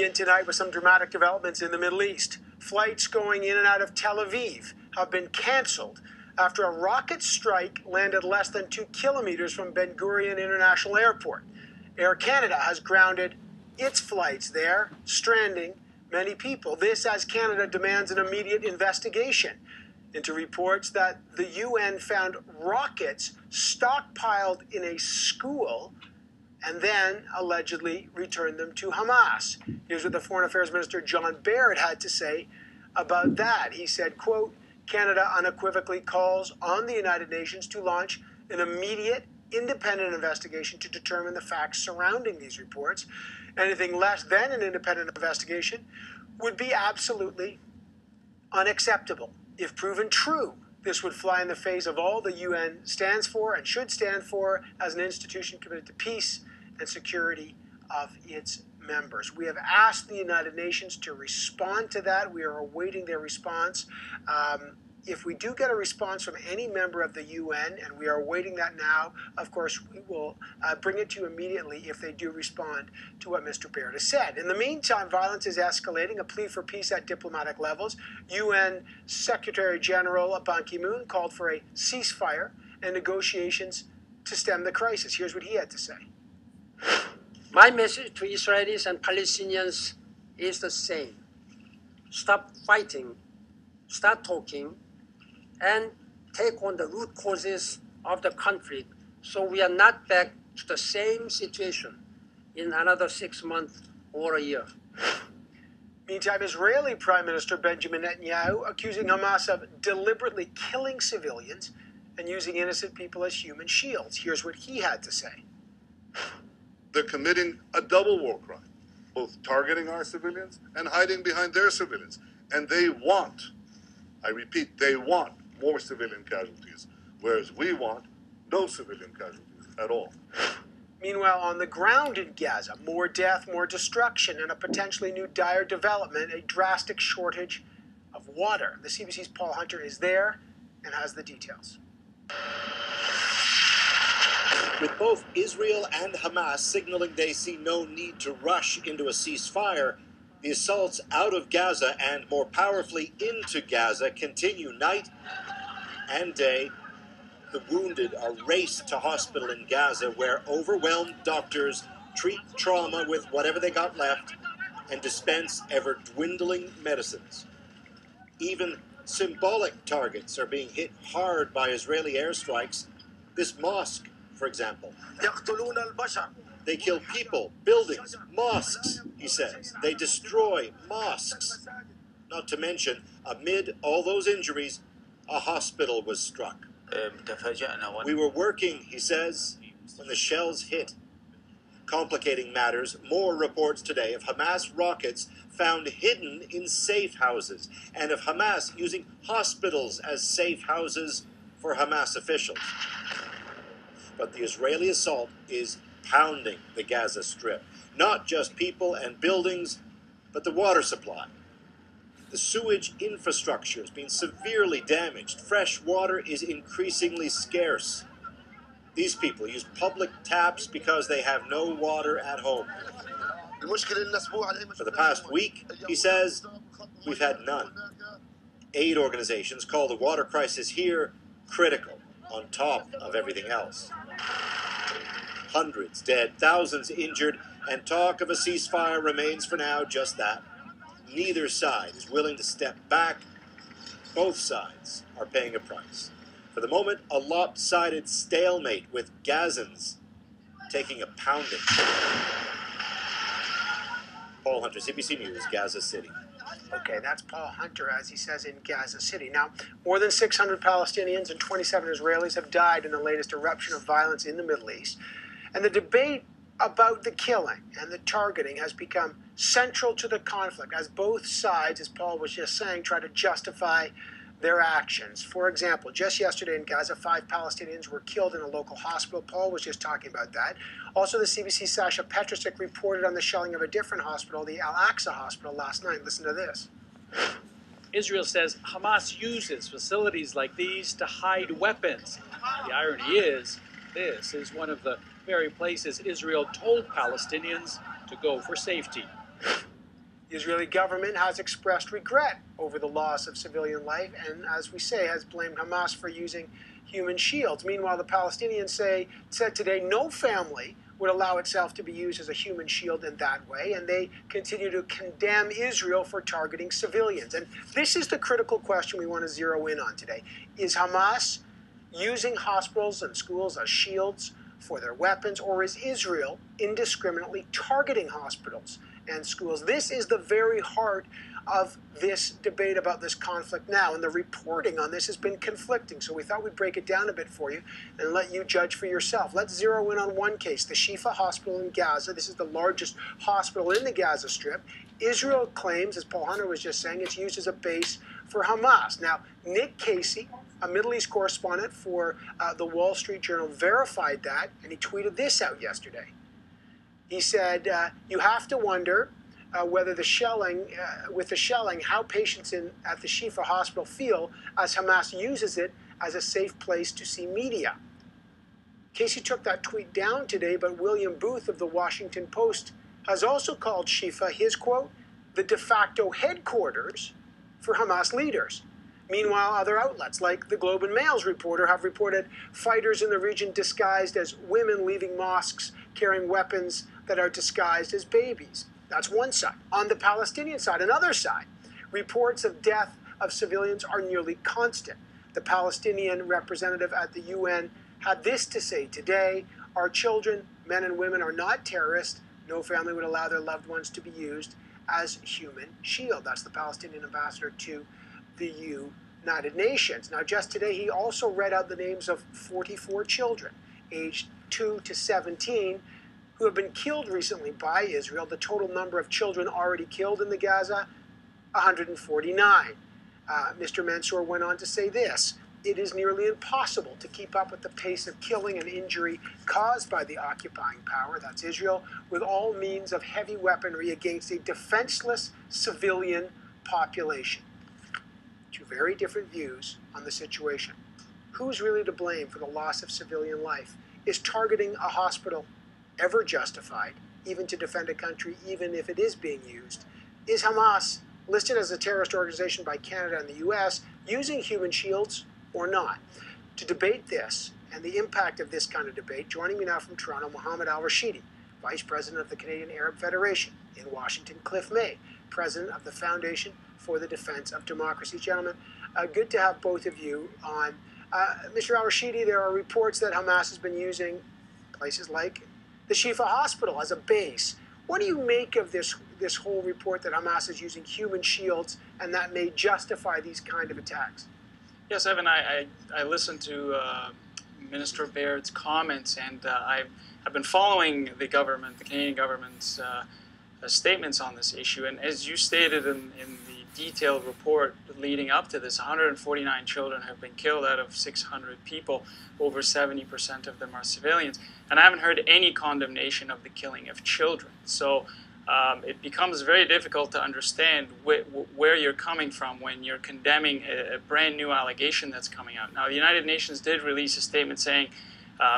begin tonight with some dramatic developments in the Middle East. Flights going in and out of Tel Aviv have been canceled after a rocket strike landed less than 2 kilometers from Ben Gurion International Airport. Air Canada has grounded its flights there, stranding many people. This as Canada demands an immediate investigation into reports that the UN found rockets stockpiled in a school and then allegedly returned them to Hamas. Here's what the Foreign Affairs Minister John Baird had to say about that. He said, quote, Canada unequivocally calls on the United Nations to launch an immediate independent investigation to determine the facts surrounding these reports. Anything less than an independent investigation would be absolutely unacceptable. If proven true, this would fly in the face of all the UN stands for and should stand for as an institution committed to peace and security of its members. We have asked the United Nations to respond to that. We are awaiting their response. If we do get a response from any member of the UN, and we are awaiting that now, of course, we will bring it to you immediately if they do respond to what Mr. Baird has said. In the meantime, violence is escalating, a plea for peace at diplomatic levels. UN Secretary General Ban Ki-moon called for a ceasefire and negotiations to stem the crisis. Here's what he had to say. My message to Israelis and Palestinians is the same. Stop fighting, start talking, and take on the root causes of the conflict so we are not back to the same situation in another 6 months or a year. Meantime, Israeli Prime Minister Benjamin Netanyahu accusing Hamas of deliberately killing civilians and using innocent people as human shields. Here's what he had to say. They're committing a double war crime, both targeting our civilians and hiding behind their civilians. And they want, I repeat, they want more civilian casualties, whereas we want no civilian casualties at all. Meanwhile, on the ground in Gaza, more death, more destruction, and a potentially new dire development, a drastic shortage of water. The CBC's Paul Hunter is there and has the details. With both Israel and Hamas signaling they see no need to rush into a ceasefire, the assaults out of Gaza and more powerfully into Gaza continue night and day. The wounded are raced to hospital in Gaza, where overwhelmed doctors treat trauma with whatever they got left and dispense ever-dwindling medicines. Even symbolic targets are being hit hard by Israeli airstrikes. This mosque, for example. They kill people, buildings, mosques, he says. They destroy mosques. Not to mention, amid all those injuries, a hospital was struck. We were working, he says, when the shells hit. Complicating matters, more reports today of Hamas rockets found hidden in safe houses, and of Hamas using hospitals as safe houses for Hamas officials. But the Israeli assault is pounding the Gaza Strip. Not just people and buildings, but the water supply. The sewage infrastructure has been severely damaged. Fresh water is increasingly scarce. These people use public taps because they have no water at home. For the past week, he says, we've had none. Aid organizations call the water crisis here critical, on top of everything else. Hundreds dead, thousands injured, and talk of a ceasefire remains for now just that. Neither side is willing to step back. Both sides are paying a price. For the moment, a lopsided stalemate with Gazans taking a pounding. Paul Hunter, CBC News, Gaza City. Okay, that's Paul Hunter, as he says, in Gaza City. Now, more than 600 Palestinians and 27 Israelis have died in the latest eruption of violence in the Middle East. And the debate about the killing and the targeting has become central to the conflict, as both sides, as Paul was just saying, try to justify their actions. For example, just yesterday in Gaza, 5 Palestinians were killed in a local hospital. Paul was just talking about that. Also, the CBC's Sasha Petrusik reported on the shelling of a different hospital, the Al-Aqsa hospital, last night. Listen to this. Israel says Hamas uses facilities like these to hide weapons. The irony is, this is one of the very places Israel told Palestinians to go for safety. The Israeli government has expressed regret over the loss of civilian life and, as we say, has blamed Hamas for using human shields. Meanwhile, the Palestinians said today no family would allow itself to be used as a human shield in that way, and they continue to condemn Israel for targeting civilians. And this is the critical question we want to zero in on today. Is Hamas using hospitals and schools as shields for their weapons, or is Israel indiscriminately targeting hospitals and schools? This is the very heart of this debate about this conflict now, and the reporting on this has been conflicting. So we thought we'd break it down a bit for you and let you judge for yourself. Let's zero in on one case, the Shifa Hospital in Gaza. This is the largest hospital in the Gaza Strip. Israel claims, as Paul Hunter was just saying, it's used as a base for Hamas. Now, Nick Casey, a Middle East correspondent for the Wall Street Journal, verified that, and he tweeted this out yesterday. He said, you have to wonder whether the shelling, how patients at the Shifa hospital feel as Hamas uses it as a safe place to see media. Casey took that tweet down today, but William Booth of the Washington Post has also called Shifa his, quote, the de facto headquarters for Hamas leaders. Meanwhile, other outlets like the Globe and Mail's reporter have reported fighters in the region disguised as women leaving mosques carrying weapons that are disguised as babies. That's one side. On the Palestinian side, another side, reports of death of civilians are nearly constant. The Palestinian representative at the UN had this to say today: our children, men and women, are not terrorists. No family would allow their loved ones to be used as human shield. That's the Palestinian ambassador to the United Nations. Now, just today, he also read out the names of 44 children, aged 2 to 17, who have been killed recently by Israel. The total number of children already killed in the Gaza, 149. Mr. Mansour went on to say this: it is nearly impossible to keep up with the pace of killing and injury caused by the occupying power, that's Israel, with all means of heavy weaponry against a defenseless civilian population. Two very different views on the situation. Who's really to blame for the loss of civilian life? Is targeting a hospital ever justified, even to defend a country, even if it is being used? Is Hamas, listed as a terrorist organization by Canada and the US, using human shields or not? To debate this and the impact of this kind of debate, joining me now from Toronto, Mohamed El Rashidy, Vice President of the Canadian Arab Federation. In Washington, Cliff May, President of the Foundation for the Defense of Democracy. Gentlemen, good to have both of you on. Mr. El Rashidy, there are reports that Hamas has been using places like the Shifa Hospital as a base. What do you make of this whole report that Hamas is using human shields and that may justify these kind of attacks? Yes, Evan, I listened to Minister Baird's comments, and I've been following the Canadian government's statements on this issue. And as you stated in the detailed report leading up to this, 149 children have been killed out of 600 people. Over 70% of them are civilians. And I haven't heard any condemnation of the killing of children. So it becomes very difficult to understand where you're coming from when you're condemning a brand new allegation that's coming out. Now, the United Nations did release a statement saying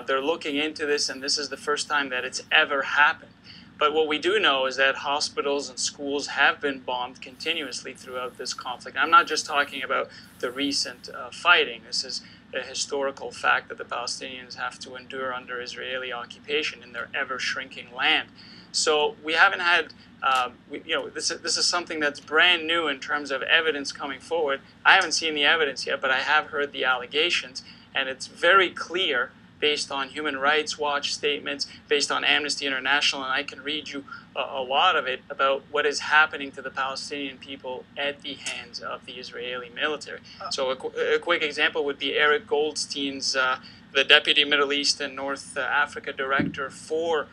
they're looking into this, and this is the first time that it's ever happened. But what we do know is that hospitals and schools have been bombed continuously throughout this conflict. I'm not just talking about the recent fighting. This is a historical fact that the Palestinians have to endure under Israeli occupation in their ever-shrinking land. So we haven't had, this is something that's brand new in terms of evidence coming forward. I haven't seen the evidence yet, but I have heard the allegations, and it's very clear based on Human Rights Watch statements, based on Amnesty International, and I can read you a lot of it about what is happening to the Palestinian people at the hands of the Israeli military. So a quick example would be Eric Goldstein's, the Deputy Middle East and North Africa Director for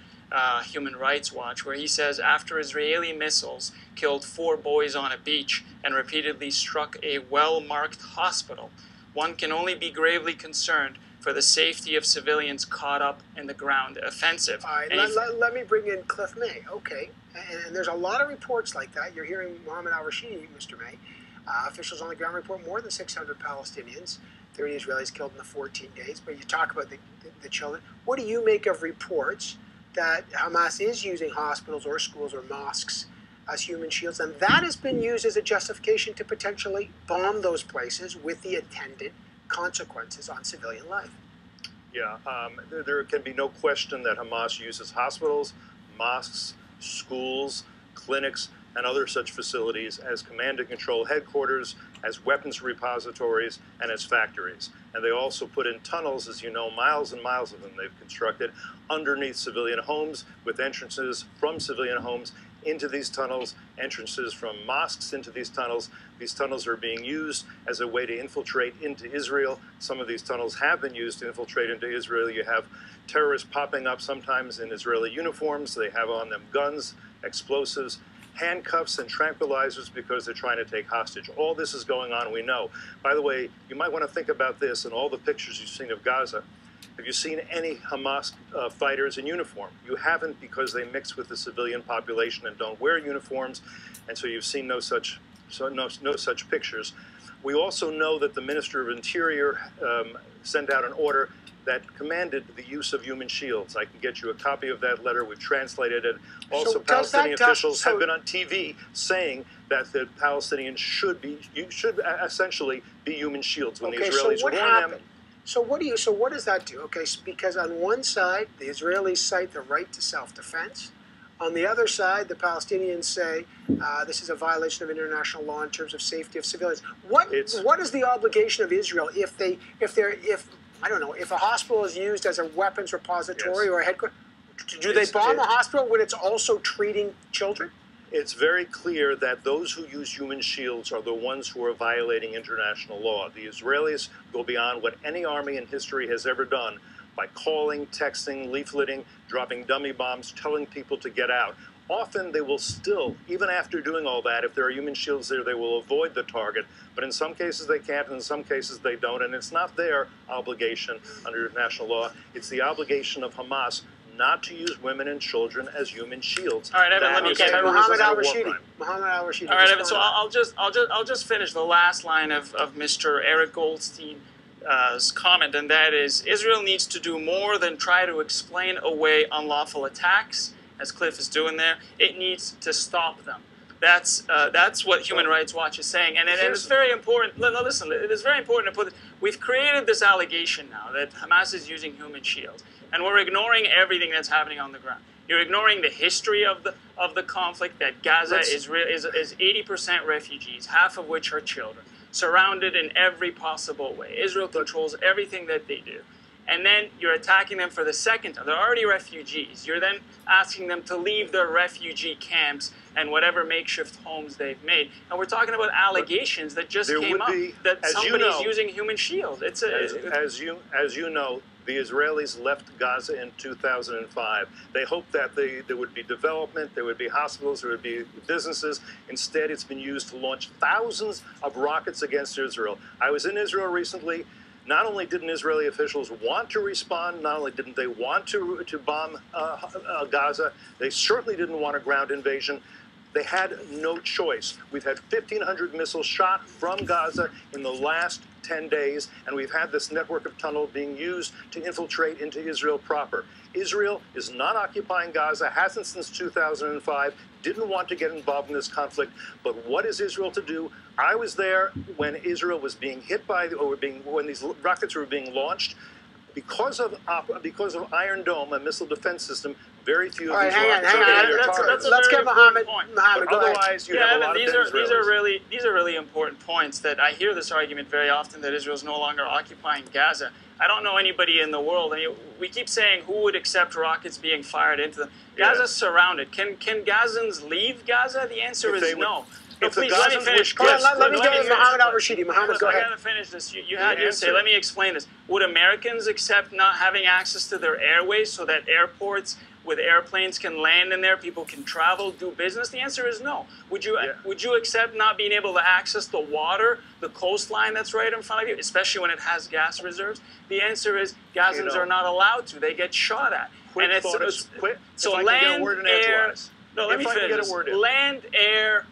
Human Rights Watch, where he says after Israeli missiles killed 4 boys on a beach and repeatedly struck a well-marked hospital, one can only be gravely concerned for the safety of civilians caught up in the ground offensive. All right, let me bring in Cliff May. Okay, and there's a lot of reports like that. You're hearing Mohamed El Rashidy, Mr. May. Officials on the ground report more than 600 Palestinians, 30 Israelis killed in the 14 days. But you talk about the children. What do you make of reports that Hamas is using hospitals or schools or mosques as human shields, and that has been used as a justification to potentially bomb those places with the attendant consequences on civilian life. Yeah, there can be no question that Hamas uses hospitals, mosques, schools, clinics, and other such facilities as command and control headquarters, as weapons repositories, and as factories. And they also put in tunnels, as you know, miles and miles of them they've constructed underneath civilian homes, with entrances from civilian homes into these tunnels, entrances from mosques into these tunnels. These tunnels are being used as a way to infiltrate into Israel. Some of these tunnels have been used to infiltrate into Israel. You have terrorists popping up sometimes in Israeli uniforms. They have on them guns, explosives, handcuffs, and tranquilizers because they're trying to take hostage. All this is going on, we know. By the way, you might want to think about this and all the pictures you've seen of Gaza. Have you seen any Hamas fighters in uniform? You haven't, because they mix with the civilian population and don't wear uniforms, and so you've seen no such pictures. We also know that the Minister of Interior sent out an order that commanded the use of human shields. I can get you a copy of that letter. We've translated it. Also, so Palestinian officials have been on TV saying that the Palestinians should essentially be human shields when the Israelis warn them. So what does that do? Okay, because on one side, the Israelis cite the right to self-defense. On the other side, the Palestinians say this is a violation of international law in terms of safety of civilians. What is the obligation of Israel if I don't know, if a hospital is used as a weapons repository or a headquarters? Do they bomb a hospital when it's also treating children? It's very clear that those who use human shields are the ones who are violating international law. The Israelis go beyond what any army in history has ever done by calling, texting, leafleting, dropping dummy bombs, telling people to get out. Often they will still, even after doing all that, if there are human shields there, they will avoid the target. But in some cases they can't, and in some cases they don't. And it's not their obligation under international law. It's the obligation of Hamas not to use women and children as human shields. All right, Evan, let me get Mohamed El Rashidy. All right, Evan. So I'll just finish the last line of Mr. Eric Goldstein's comment, and that is Israel needs to do more than try to explain away unlawful attacks, as Cliff is doing there. It needs to stop them. That's what Human Rights Watch is saying, and it's very important. No, listen, it is very important to put. We've created this allegation now that Hamas is using human shields, and we're ignoring everything that's happening on the ground. You're ignoring the history of the conflict. That Gaza is 80% refugees, half of which are children, surrounded in every possible way. Israel controls everything that they do. And then you're attacking them for the second time. They're already refugees. You're then asking them to leave their refugee camps and whatever makeshift homes they've made. And we're talking about allegations that just came up that somebody's using human shields. As you know, the Israelis left Gaza in 2005. They hoped that there would be development, there would be hospitals, there would be businesses. Instead, it's been used to launch thousands of rockets against Israel. I was in Israel recently. Not only didn't Israeli officials want to respond, not only didn't they want to bomb Gaza, they certainly didn't want a ground invasion. They had no choice. We've had 1,500 missiles shot from Gaza in the last 10 days, and we've had this network of tunnels being used to infiltrate into Israel proper. Israel is not occupying Gaza, hasn't since 2005, didn't want to get involved in this conflict. But what is Israel to do? I was there when Israel was being hit by, when these rockets were being launched. Because of Iron Dome, a missile defense system, very few of these rockets are getting their targets. Let's get Mohamed. Otherwise, you have a lot of these are really important points that I hear this argument very often that Israel is no longer occupying Gaza. I don't know anybody in the world. We keep saying who would accept rockets being fired into them. Gaza's surrounded. Can Gazans leave Gaza? The answer is no. Please let me finish. Let me go with Mohamed El Rashidy. Mohamed, go ahead. I got to finish this. You had your say. Let me explain this. Would Americans accept not having access to their airways so that airports with airplanes can land in there, people can travel, do business? The answer is no. Would you accept not being able to access the water, the coastline that's right in front of you, especially when it has gas reserves? The answer is Gazans are not allowed to. They get shot at. So land, air. No, let me finish. Land, air,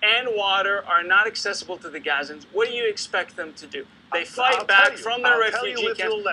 and water are not accessible to the Gazans. What do you expect them to do? They fight back from their refugee camps.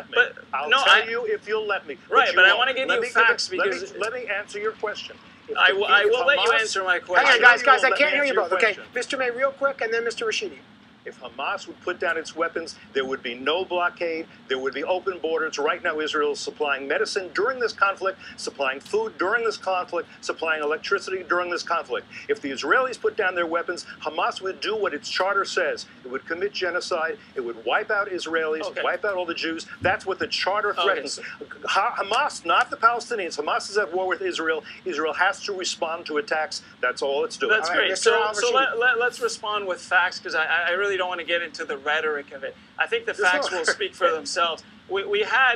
I'll tell you if you'll let me. Right, but I want to give you facts because... Let me answer your question. I will let you answer my question. Hang on, guys, I Let can't me hear you answer your both. Okay, question. Mr. May, real quick, and then Mr. Rashidy. If Hamas would put down its weapons, there would be no blockade. There would be open borders. Right now, Israel is supplying medicine during this conflict, supplying food during this conflict, supplying electricity during this conflict. If the Israelis put down their weapons, Hamas would do what its charter says. It would commit genocide. It would wipe out Israelis, wipe out all the Jews. That's what the charter threatens. Hamas, not the Palestinians. Hamas is at war with Israel. Israel has to respond to attacks. That's all it's doing. That's All right, great. Mr. So let's respond with facts, because I really don't want to get into the rhetoric of it. I think the facts will speak for themselves. We had,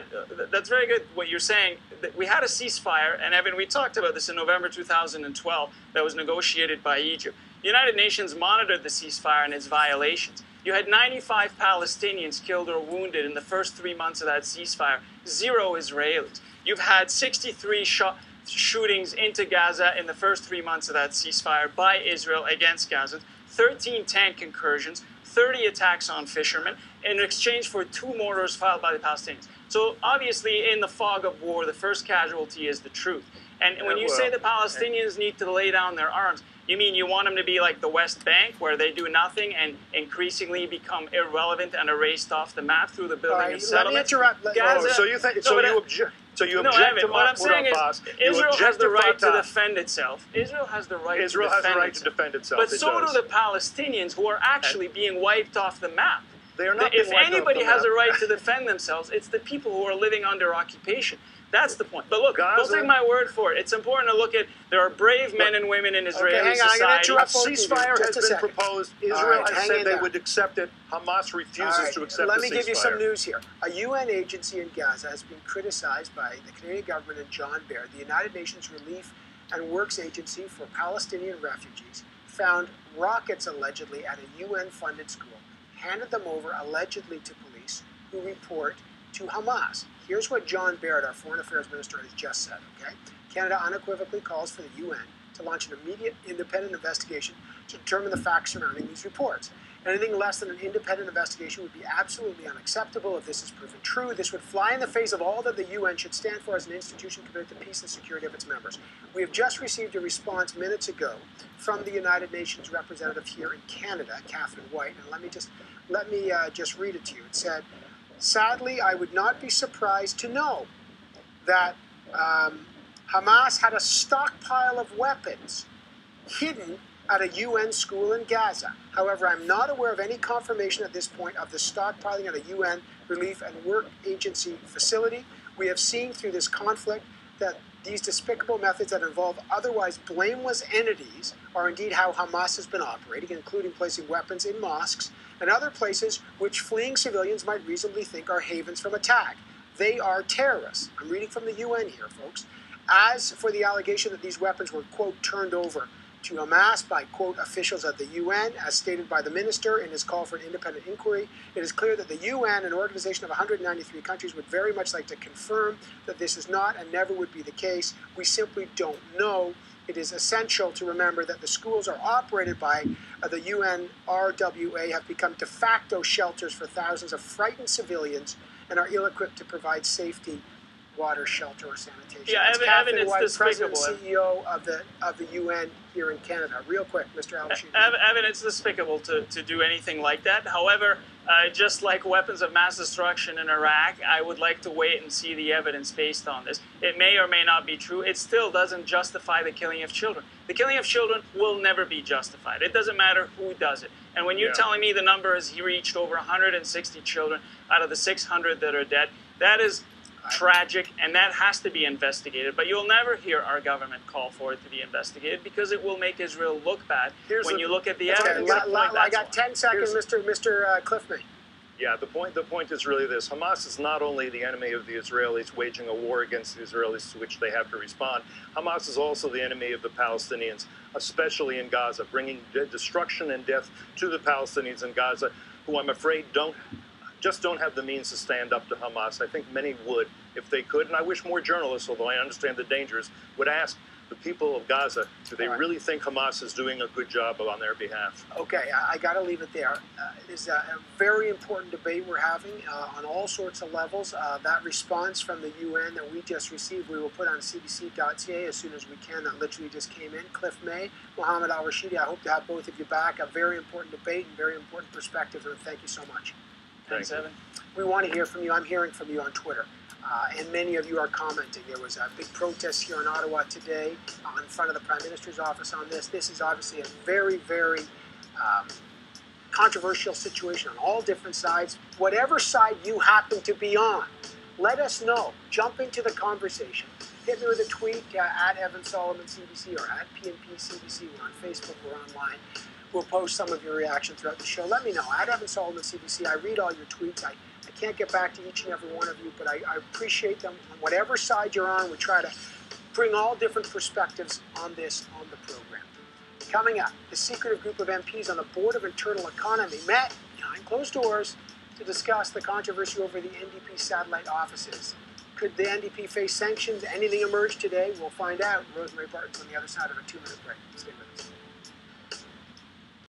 that's very good what you're saying, we had a ceasefire, and Evan, we talked about this in November 2012, that was negotiated by Egypt. The United Nations monitored the ceasefire and its violations. You had 95 Palestinians killed or wounded in the first 3 months of that ceasefire, 0 Israelis. You've had 63 shootings into Gaza in the first 3 months of that ceasefire by Israel against Gazans, 13 tank incursions, 30 attacks on fishermen in exchange for 2 mortars filed by the Palestinians. So obviously in the fog of war, the first casualty is the truth. And when you say the Palestinians need to lay down their arms, you mean you want them to be like the West Bank, where they do nothing and increasingly become irrelevant and erased off the map through the building of settlements? Gaza, So you think? So you object? So you object Evan, to what I'm saying Abbas? is Israel has the right to Fatah. defend itself. Israel has the right Israel to has the defend right itself. to defend itself. But so do the Palestinians, who are actually being wiped off the map. They are not If being wiped off anybody the has map. a right to defend themselves, it's the people who are living under occupation. That's the point. But look, Gaza, don't take my word for it. It's important to look at, there are brave men and women in Israeli society. A ceasefire has been proposed. Israel has said they would accept it. Hamas refuses to accept Let the me ceasefire. give you some news here. A UN agency in Gaza has been criticized by the Canadian government and John Baird. The United Nations Relief and Works Agency for Palestinian Refugees found rockets allegedly at a UN-funded school, handed them over allegedly to police, who report to Hamas. Here's what John Baird, our Foreign Affairs Minister, has just said, okay? Canada unequivocally calls for the UN to launch an immediate independent investigation to determine the facts surrounding these reports. Anything less than an independent investigation would be absolutely unacceptable if this is proven true. This would fly in the face of all that the UN should stand for as an institution committed to peace and security of its members. We have just received a response minutes ago from the United Nations representative here in Canada, Catherine White, and let me just read it to you. It said, sadly, I would not be surprised to know that Hamas had a stockpile of weapons hidden at a UN school in Gaza. However, I'm not aware of any confirmation at this point of the stockpiling at a UN Relief and Work Agency facility. We have seen through this conflict that these despicable methods that involve otherwise blameless entities are indeed how Hamas has been operating, including placing weapons in mosques and other places which fleeing civilians might reasonably think are havens from attack. They are terrorists. I'm reading from the UN here, folks. As for the allegation that these weapons were, quote, turned over to Hamas by, quote, officials at the UN, as stated by the minister in his call for an independent inquiry, it is clear that the UN, an organization of 193 countries, would very much like to confirm that this is not and never would be the case. We simply don't know. It is essential to remember that the schools are operated by the UNRWA, have become de facto shelters for thousands of frightened civilians and are ill-equipped to provide safety, water, shelter, or sanitation. Yeah, Evan, it's White, despicable. President and CEO of the UN here in Canada. Real quick, Mr. El Rashidy. Evan, it's despicable to do anything like that. However, just like weapons of mass destruction in Iraq, I would like to wait and see the evidence based on this. It may or may not be true. It still doesn't justify the killing of children. The killing of children will never be justified. It doesn't matter who does it. And when you're telling me the number has reached over 160 children out of the 600 that are dead, that is tragic, and that has to be investigated. But you'll never hear our government call for it to be investigated, because it will make Israel look bad when you look at the evidence. I got 10 seconds, Mr. Cliffman. Yeah, the point is really this. Hamas is not only the enemy of the Israelis, waging a war against the Israelis to which they have to respond. Hamas is also the enemy of the Palestinians, especially in Gaza, bringing destruction and death to the Palestinians in Gaza, who I'm afraid don't have the means to stand up to Hamas. I think many would if they could, and I wish more journalists, although I understand the dangers, would ask the people of Gaza, do they All right. really think Hamas is doing a good job on their behalf? Okay, I got to leave it there. It's a very important debate we're having on all sorts of levels. That response from the UN that we just received, we will put on cbc.ca as soon as we can. That literally just came in. Cliff May, Mohamed El Rashidy, I hope to have both of you back. A very important debate and very important perspective, and thank you so much. Thanks, Evan. We want to hear from you. I'm hearing from you on Twitter. And many of you are commenting. There was a big protest here in Ottawa today in front of the Prime Minister's office on this. This is obviously a very, very controversial situation on all different sides. Whatever side you happen to be on, let us know. Jump into the conversation. Hit me with a tweet at Evan Solomon CBC or at PNP CBC. We're on Facebook. We're online. We'll post some of your reaction throughout the show. Let me know. At Evan Solomon CBC. I read all your tweets. I can't get back to each and every one of you, but I appreciate them. On whatever side you're on, we try to bring all different perspectives on this on the program. Coming up, the secretive group of MPs on the Board of Internal Economy met behind closed doors to discuss the controversy over the NDP satellite offices. Could the NDP face sanctions? Anything emerge today? We'll find out. Rosemary Barton's on the other side of a 2-minute break. Stay with us.